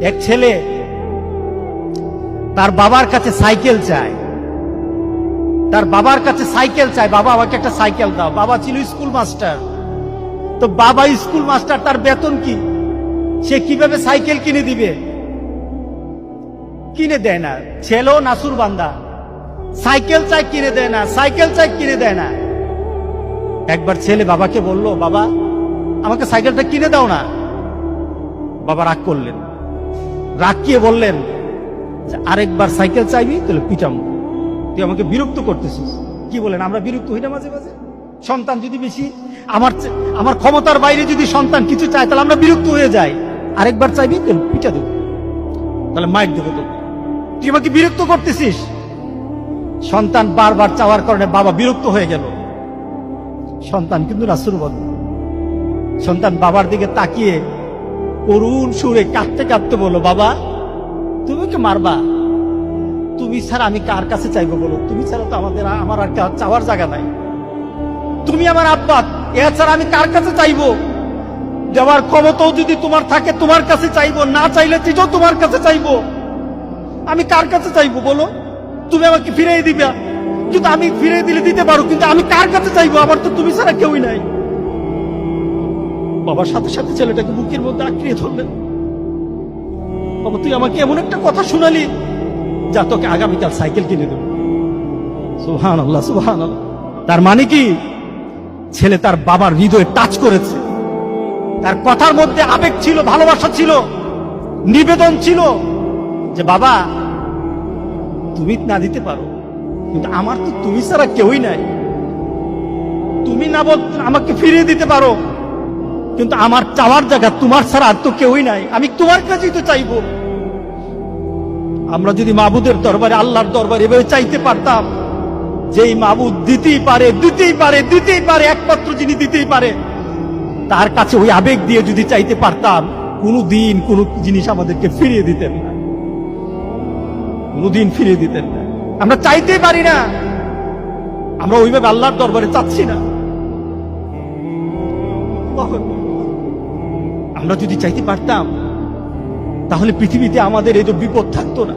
এক ছেলে তার বাবার কাছে সাইকেল চায়, তার বাবার কাছে সাইকেল চায়, বাবা আমাকে একটা সাইকেল দাও। বাবা ছিল স্কুল মাস্টার। তো বাবা স্কুল মাস্টার, তার বেতন কি? সে কিভাবে সাইকেল কিনে দিবে? কিনে দেয় না। ছেলেও নাসুর বান্দা, সাইকেল চাই কিনে দেয় না, সাইকেল চাই কিনে দেয় না। একবার ছেলে বাবাকে বলল, বাবা আমাকে সাইকেলটা কিনে দাও না। বাবা রাগ করলেন, রাগ কিয়ে বললেন, আরেকবার সাইকেল চাইবি তাহলে পিটামো, তুই আমাকে বিরক্ত করতেছিস। কি বলেন, আমরা বিরক্ত হই না মাঝে মাঝে? সন্তান যদি বেশি আমার ক্ষমতার বাইরে যদি সন্তান কিছু চায় তাহলে আমরা বিরক্ত হয়ে যাই। আরেকবার চাইবি তাহলে পিটা দেবো, তাহলে মাইক দেবো, তো তুই আমাকে বিরক্ত করতেছিস। সন্তান বারবার চাওয়ার কারণে বাবা বিরক্ত হয়ে গেল। সন্তান কিন্তু রাসূল বলে, সন্তান বাবার দিকে তাকিয়ে করুণ সুরে কাঁদতে কাঁদতে বলো, বাবা তুমি কি মারবা? তুমি ছাড়া আমি কার কাছে চাইবো বলো? তুমি ছাড়া তো আমার আর চাওয়ার জায়গা নাই। তুমি আমার আব্বা, এছাড়া আমি কার কাছে চাইবো? দেওয়ার ক্ষমতাও যদি তোমার থাকে তোমার কাছে চাইবো, না চাইলে চিঠো তোমার কাছে চাইবো। আমি কার কাছে চাইবো বলো? তুমি আমাকে ফিরিয়ে দিবা, কিন্তু আমি ফিরিয়ে দিলে দিতে পারো, কিন্তু আমি কার কাছে চাইবো? আমার তো তুমি ছাড়া কেউই নাই। বাবার সাথে সাথে ছেলেটাকে বুকের মধ্যে আঁকড়িয়ে ধরলেন। বাবা তুই আমাকে এমন একটা কথা শুনালি, যা তোকে আগামীকাল সাইকেল কিনে দেবো। সুবহানাল্লাহ, সুবহানাল্লাহ। তার মানে কি, ছেলে তার বাবার হৃদয়ে টাচ করেছে। তার কথার মধ্যে আবেগ ছিল, ভালোবাসা ছিল, নিবেদন ছিল, যে বাবা তুমি না দিতে পারো, কিন্তু আমার তো তুমি ছাড়া কেউই নাই। তুমি না বল আমাকে ফিরিয়ে দিতে পারো, কিন্তু আমার চাওয়ার জায়গা তোমার ছাড়া আর তো কেউই নাই। আমি তোমার কাছেই তো চাইবো। আমরা যদি মাবুদের দরবারে, আল্লাহর দরবারে এভাবে চাইতে পারতাম, যেই মাবুদ দিতেই পারে, দিতেই পারে, দিতেই পারে, একমাত্র যিনি দিতেই পারে, তার কাছে ওই আবেগ দিয়ে যদি চাইতে পারতাম, কোনদিন কোন জিনিস আমাদেরকে ফিরিয়ে দিতেন না, কোনদিন ফিরিয়ে দিতেন না। আমরা চাইতেই পারি না, আমরা ওইভাবে আল্লাহর দরবারে চাচ্ছি না। আমরা যদি চাইতে পারতাম, তাহলে পৃথিবীতে আমাদের এই তো বিপদ থাকতো না।